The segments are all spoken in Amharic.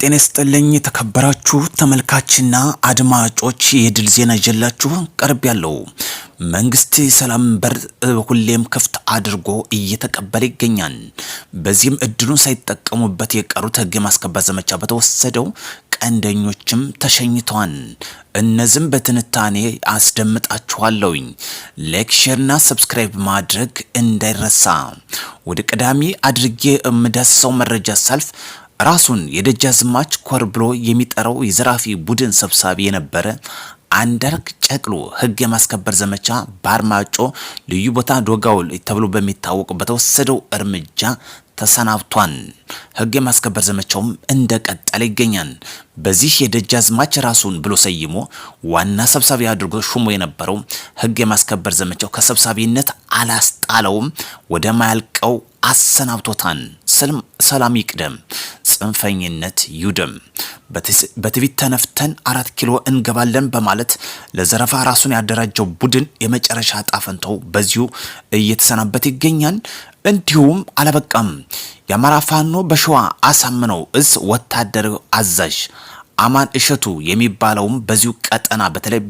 ጤና ይስጥልኝ ተከበራችሁ ተመልካችና አድማጮች የድል ዜና ይዤላችሁ ቀርብ ያለው መንግስት ሰላም በር ሁሌም ክፍት አድርጎ እየተቀበለ ይገኛል። በዚህም እድሉን ሳይጠቀሙበት የቀሩት ህግ ማስከበር ዘመቻ በተወሰደው ቀንደኞችም ተሸኝተዋል። እነዚህም በትንታኔ አስደምጣችኋለሁኝ። ላይክ ሼርና ሰብስክራይብ ማድረግ እንዳይረሳ። ወደ ቀዳሚ አድርጌ የምዳስሰው መረጃ ሳልፍ ራሱን የደጃዝማች ኮር ብሎ የሚጠራው የዘራፊ ቡድን ሰብሳቢ የነበረ አንዳርግ ጨቅሎ ህግ የማስከበር ዘመቻ በአርማጮ ልዩ ቦታ ዶጋውል ተብሎ በሚታወቅ በተወሰደው እርምጃ ተሰናብቷል። ህግ የማስከበር ዘመቻውም እንደቀጠለ ይገኛል። በዚህ የደጃዝማች ራሱን ብሎ ሰይሞ ዋና ሰብሳቢ አድርጎ ሹሞ የነበረው ህግ የማስከበር ዘመቻው ከሰብሳቢነት አላስጣለውም፣ ወደ ማያልቀው አሰናብቶታል። ሰላም ይቅደም፣ ጽንፈኝነት ይውደም። በትዕቢት ተነፍተን 4 ኪሎ እንገባለን በማለት ለዘረፋ ራሱን ያደራጀው ቡድን የመጨረሻ ጣፈንተው በዚሁ እየተሰናበት ይገኛል። እንዲሁም አለበቃም። የአማራ ፋኖ በሸዋ አሳምነው እዝ ወታደር አዛዥ አማን እሸቱ የሚባለውም በዚሁ ቀጠና በተለይ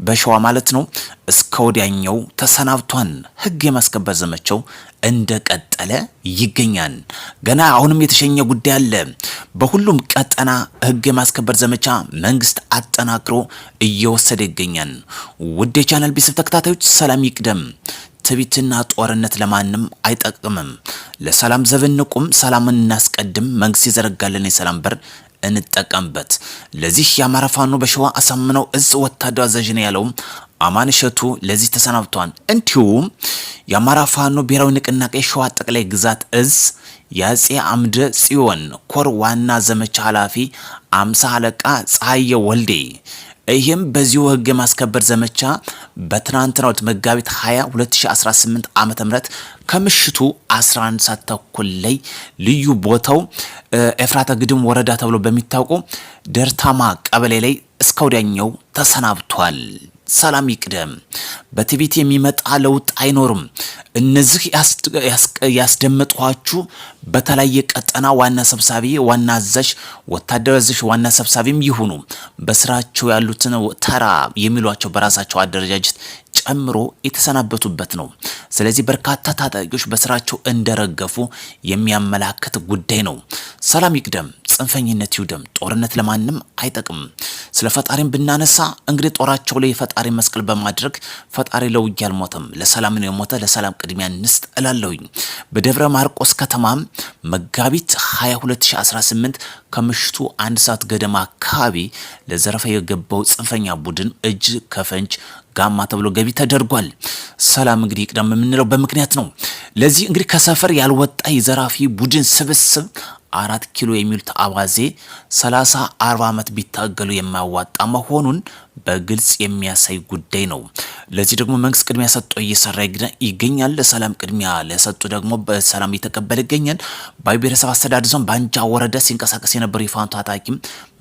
በሸዋ ማለት ነው እስከ ወዲያኛው ተሰናብቷል። ህግ የማስከበር ዘመቻው እንደቀጠለ ይገኛል። ገና አሁንም የተሸኘ ጉዳይ አለ። በሁሉም ቀጠና ህግ የማስከበር ዘመቻ መንግስት አጠናክሮ እየወሰደ ይገኛል። ውድ የቻናል ቤተሰብ ተከታታዮች ሰላም ይቅደም። ትዕቢትና ጦርነት ለማንም አይጠቅምም። ለሰላም ዘብንቁም፣ ሰላምን እናስቀድም። መንግስት የዘረጋልን የሰላም በር እንጠቀምበት። ለዚህ የአማራ ፋኖ በሸዋ አሳምነው እዝ ወታደር አዛዥ ነው ያለው አማን እሸቱ ለዚህ ተሰናብቷል። እንዲሁም የአማራ ፋኖ ብሔራዊ ንቅናቄ ሸዋ ጠቅላይ ግዛት እዝ የአጼ አምደ ጽዮን ኮር ዋና ዘመቻ ኃላፊ 50 አለቃ ፀሐየ ወልዴ ይህም በዚሁ ህግ የማስከበር ዘመቻ በትናንትናው መጋቢት 20 2018 ዓመተ ምህረት ከምሽቱ 11 ሰዓት ተኩል ላይ ልዩ ቦታው ኤፍራታ ግድም ወረዳ ተብሎ በሚታወቀው ደርታማ ቀበሌ ላይ እስከ ወዲያኛው ተሰናብቷል። ሰላም ይቅደም። በትዕቢት የሚመጣ ለውጥ አይኖርም። እነዚህ ያስደመጥኋችሁ በተለያየ ቀጠና ዋና ሰብሳቢ፣ ዋና አዛዥ፣ ወታደር አዛዥ፣ ዋና ሰብሳቢም ይሁኑ በስራቸው ያሉትን ተራ የሚሏቸው በራሳቸው አደረጃጀት ጨምሮ የተሰናበቱበት ነው። ስለዚህ በርካታ ታጣቂዎች በስራቸው እንደረገፉ የሚያመላክት ጉዳይ ነው። ሰላም ይቅደም፣ ጽንፈኝነት ይውደም። ጦርነት ለማንም አይጠቅም። ስለ ፈጣሪም ብናነሳ እንግዲህ ጦራቸው ላይ የፈጣሪ መስቀል በማድረግ ፈጣሪ ለውጊያ አልሞተም፣ ለሰላም ነው የሞተ። ለሰላም ቅድሚያ እንስጥ እላለሁኝ። በደብረ ማርቆስ ከተማ መጋቢት 22 2018 ከምሽቱ 1 ሰዓት ገደማ አካባቢ ለዘረፋ የገባው ጽንፈኛ ቡድን እጅ ከፈንጅ ጋማ ተብሎ ገቢ ተደርጓል። ሰላም እንግዲህ ይቅደም የምንለው በምክንያት ነው። ለዚህ እንግዲህ ከሰፈር ያልወጣ የዘራፊ ቡድን ስብስብ 4 ኪሎ የሚሉት አባዜ 30-40 ዓመት ቢታገሉ የማያዋጣ መሆኑን በግልጽ የሚያሳይ ጉዳይ ነው። ለዚህ ደግሞ መንግስት ቅድሚያ ሰጥቶ እየሰራ ይገኛል። ለሰላም ቅድሚያ ለሰጡ ደግሞ በሰላም እየተቀበለ ይገኛል። በብሔረሰብ አስተዳደር ዞን ባንጃ ወረዳ ሲንቀሳቀስ የነበረው የፋኖ ታጣቂም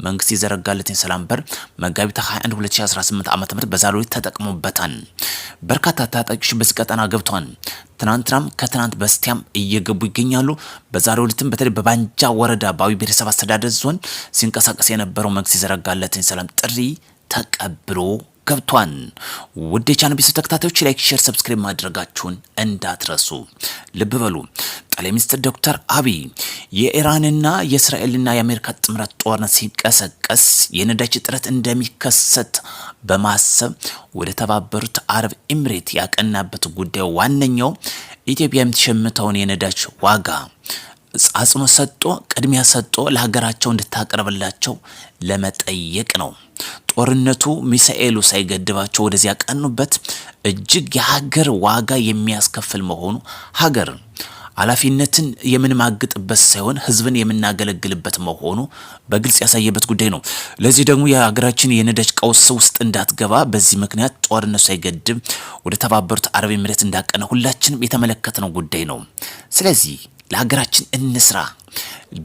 መንግስት የዘረጋለትን ሰላም በር መጋቢት 21 2018 ዓ.ም በዛሬው ተጠቅሞበታል። በርካታ ታጣቂዎች በዚህ ቀጠና ገብተዋል። ትናንትናም ከትናንት በስቲያም እየገቡ ይገኛሉ። በዛሬው ዕለትም በተለይ በባንጃ ወረዳ ብሔረሰብ አስተዳደር ዞን ሲንቀሳቀስ የነበረው መንግስት የዘረጋለትን ሰላም ጥሪ ተቀብሎ ገብቷል። ውድ የቻናል ቤተሰብ ተከታታዮች ላይክ፣ ሼር፣ ሰብስክራይብ ማድረጋችሁን እንዳትረሱ። ልብ በሉ። ጠቅላይ ሚኒስትር ዶክተር አብይ የኢራንና የእስራኤልና የአሜሪካ ጥምረት ጦርነት ሲቀሰቀስ የነዳጅ እጥረት እንደሚከሰት በማሰብ ወደ ተባበሩት አረብ ኤምሬት ያቀናበት ጉዳዩ ዋነኛው ኢትዮጵያ የምትሸምተውን የነዳጅ ዋጋ አጽንኦት ሰጥቶ ቅድሚያ ሰጥቶ ለሀገራቸው እንድታቀርብላቸው ለመጠየቅ ነው። ጦርነቱ ሚሳኤሉ ሳይገድባቸው ወደዚያ ያቀኑበት እጅግ የሀገር ዋጋ የሚያስከፍል መሆኑ ሀገር ኃላፊነትን የምንማግጥበት ሳይሆን ህዝብን የምናገለግልበት መሆኑ በግልጽ ያሳየበት ጉዳይ ነው። ለዚህ ደግሞ የሀገራችን የነዳጅ ቀውስ ውስጥ እንዳትገባ በዚህ ምክንያት ጦርነቱ ሳይገድብ ወደ ተባበሩት አረብ ኤምሬት እንዳቀነ ሁላችንም የተመለከትነው ጉዳይ ነው። ስለዚህ ለሀገራችን እንስራ።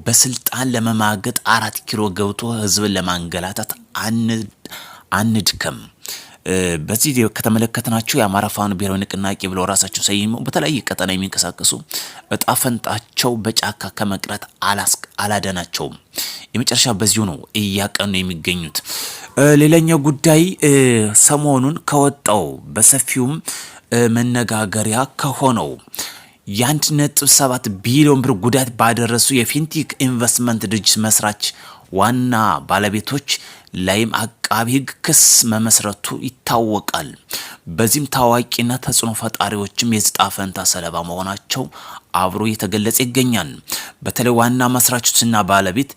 በስልጣን ለመማገጥ 4 ኪሎ ገብቶ ህዝብን ለማንገላታት አንድከም። በዚህ ከተመለከትናቸው የአማራ ፋኖ ብሔራዊ ንቅናቄ ብለው ራሳቸው ሰይመው በተለያየ ቀጠና የሚንቀሳቀሱ እጣ ፈንታቸው በጫካ ከመቅረት አላደናቸውም። የመጨረሻ በዚሁ ነው እያቀኑ የሚገኙት። ሌላኛው ጉዳይ ሰሞኑን ከወጣው በሰፊውም መነጋገሪያ ከሆነው የ1.7 ቢሊዮን ብር ጉዳት ባደረሱ የፊንቴክ ኢንቨስትመንት ድርጅት መስራች ዋና ባለቤቶች ላይም አቃቢ ሕግ ክስ መመስረቱ ይታወቃል። በዚህም ታዋቂና ተጽዕኖ ፈጣሪዎችም የዕጣ ፈንታ ሰለባ መሆናቸው አብሮ እየተገለጸ ይገኛል። በተለይ ዋና መስራቾችና ባለቤት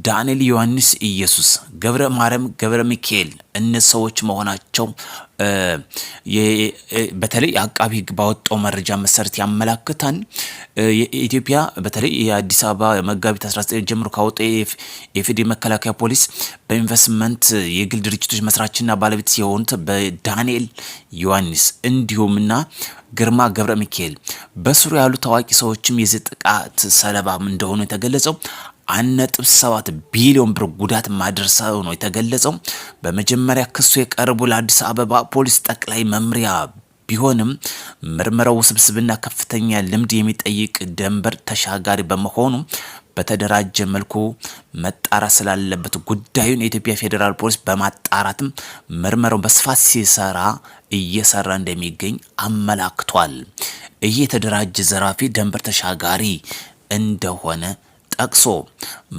ዳንኤል ዮሐንስ ኢየሱስ ገብረ ማርያም ገብረ ሚካኤል እነዚህ ሰዎች መሆናቸው በተለይ አቃቢ ሕግ ባወጣው መረጃ መሰረት ያመላክታል። የኢትዮጵያ በተለይ የአዲስ አበባ መጋቢት 19 ጀምሮ ካወጣው የፌዴራል መከላከያ ፖሊስ በኢንቨስትመንት የግል ድርጅቶች መስራችና ባለቤት የሆኑት በዳንኤል ዮሐንስ እንዲሁምና ግርማ ገብረ ሚካኤል በስሩ ያሉ ታዋቂ ሰዎችም የዚህ ጥቃት ሰለባም እንደሆኑ የተገለጸው 1.7 ቢሊዮን ብር ጉዳት ማድረሳው ነው የተገለጸው። በመጀመሪያ ክሱ የቀረቡ ለአዲስ አበባ ፖሊስ ጠቅላይ መምሪያ ቢሆንም ምርመራው ውስብስብና ከፍተኛ ልምድ የሚጠይቅ ድንበር ተሻጋሪ በመሆኑ በተደራጀ መልኩ መጣራት ስላለበት ጉዳዩን የኢትዮጵያ ፌዴራል ፖሊስ በማጣራትም ምርመራው በስፋት እየሰራ እንደሚገኝ አመላክቷል። ይህ የተደራጀ ዘራፊ ድንበር ተሻጋሪ እንደሆነ ጠቅሶ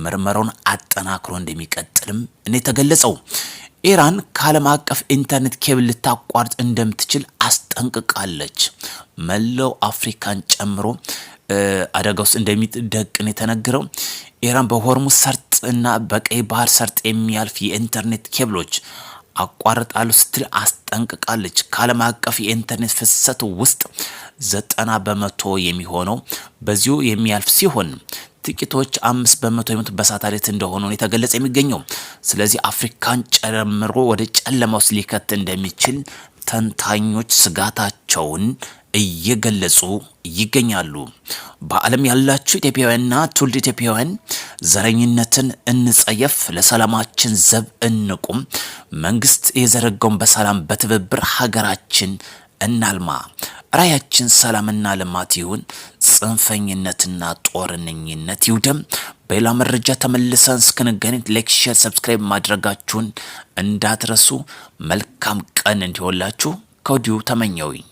ምርመራውን አጠናክሮ እንደሚቀጥልም እኔ ተገለጸው። ኢራን ከዓለም አቀፍ ኢንተርኔት ኬብል ልታቋርጥ እንደምትችል አስጠንቅቃለች። መላው አፍሪካን ጨምሮ አደጋ ውስጥ እንደሚደቅን የተነገረው ኢራን በሆርሙዝ ሰርጥና በቀይ ባህር ሰርጥ የሚያልፍ የኢንተርኔት ኬብሎች አቋርጣለሁ ስትል አስጠንቅቃለች። ከዓለም አቀፍ የኢንተርኔት ፍሰት ውስጥ 90% የሚሆነው በዚሁ የሚያልፍ ሲሆን ጥቂቶች 5% በሳተላይት እንደሆኑ የተገለጸ የሚገኘው። ስለዚህ አፍሪካን ጨምሮ ወደ ጨለማ ውስጥ ሊከት እንደሚችል ተንታኞች ስጋታቸውን እየገለጹ ይገኛሉ። በዓለም ያላችሁ ኢትዮጵያውያንና ትውልደ ኢትዮጵያውያን ዘረኝነትን እንጸየፍ፣ ለሰላማችን ዘብ እንቁም፣ መንግስት የዘረጋውን በሰላም በትብብር ሀገራችን እናልማ፣ ራያችን ሰላምና ልማት ይሁን፣ ጽንፈኝነትና ጦርነኝነት ይውደም። በሌላ መረጃ ተመልሰን እስክንገናኝ ላይክ፣ ሼር፣ ሰብስክራይብ ማድረጋችሁን እንዳትረሱ። መልካም ቀን እንዲሆንላችሁ ከወዲሁ ተመኘውኝ።